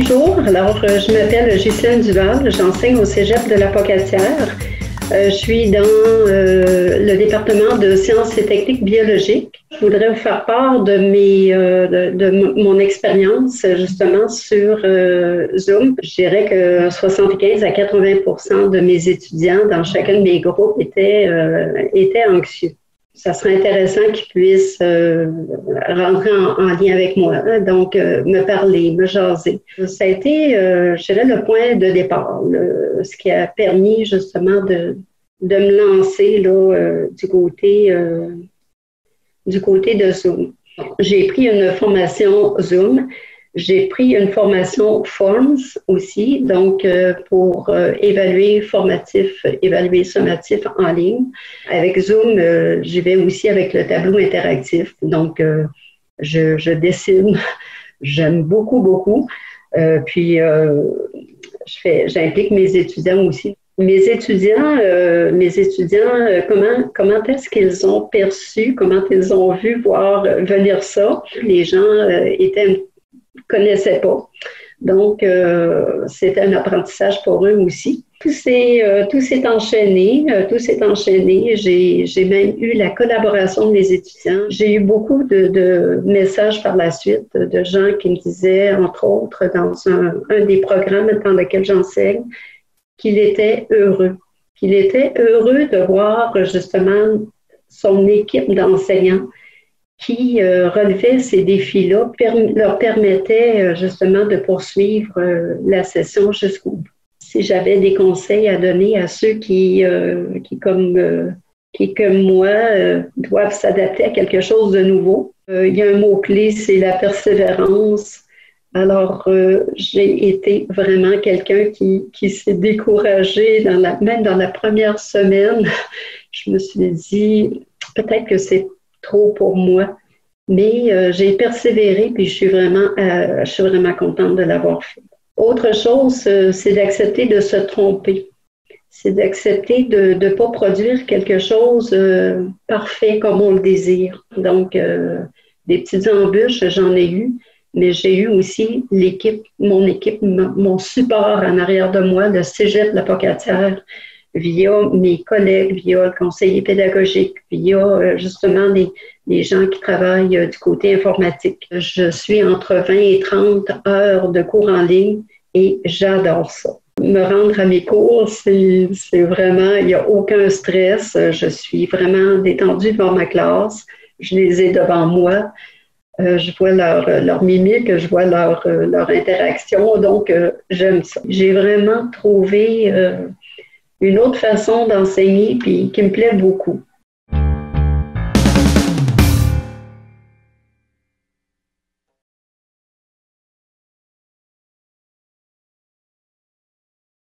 Bonjour, alors je m'appelle Ghislaine Duval, j'enseigne au Cégep de la Pocatière. Je suis dans le département de sciences et techniques biologiques. Je voudrais vous faire part de mon expérience justement sur Zoom. Je dirais que 75 à 80% de mes étudiants dans chacun de mes groupes étaient anxieux. Ça serait intéressant qu'ils puissent rentrer en lien avec moi, hein, donc me parler, me jaser. Ça a été, je dirais, le point de départ, ce qui a permis justement de me lancer là, du côté de Zoom. J'ai pris une formation Zoom. J'ai pris une formation Forms aussi, donc pour évaluer sommatif en ligne. Avec Zoom, j'y vais aussi avec le tableau interactif. Donc, je dessine, j'aime beaucoup. Puis, j'implique mes étudiants aussi. Mes étudiants, comment est-ce qu'ils ont perçu, comment ils ont vu voir venir ça? Les gens connaissaient pas. Donc, c'était un apprentissage pour eux aussi. Tout s'est enchaîné. J'ai même eu la collaboration de mes étudiants. J'ai eu beaucoup de messages par la suite de gens qui me disaient, entre autres, dans un des programmes dans lequel j'enseigne, qu'il était heureux de voir justement son équipe d'enseignants qui relevait ces défis-là, leur permettait justement de poursuivre la session jusqu'au bout. Si j'avais des conseils à donner à ceux qui comme moi, doivent s'adapter à quelque chose de nouveau, il y a un mot-clé, c'est la persévérance. Alors, j'ai été vraiment quelqu'un qui s'est découragé, même dans la première semaine. Je me suis dit, peut-être que c'est trop pour moi, mais j'ai persévéré, puis je suis vraiment contente de l'avoir fait. Autre chose, c'est d'accepter de se tromper. C'est d'accepter de ne pas produire quelque chose parfait comme on le désire. Donc, des petites embûches, j'en ai eu. Mais j'ai eu aussi mon support en arrière de moi, le Cégep de la Pocatière, via mes collègues, via le conseiller pédagogique, via justement les gens qui travaillent du côté informatique. Je suis entre 20 et 30 heures de cours en ligne et j'adore ça. Me rendre à mes cours, c'est vraiment, il n'y a aucun stress. Je suis vraiment détendue devant ma classe. Je les ai devant moi. Je vois leur mimique, je vois leur interaction, donc j'aime ça. J'ai vraiment trouvé une autre façon d'enseigner puis qui me plaît beaucoup.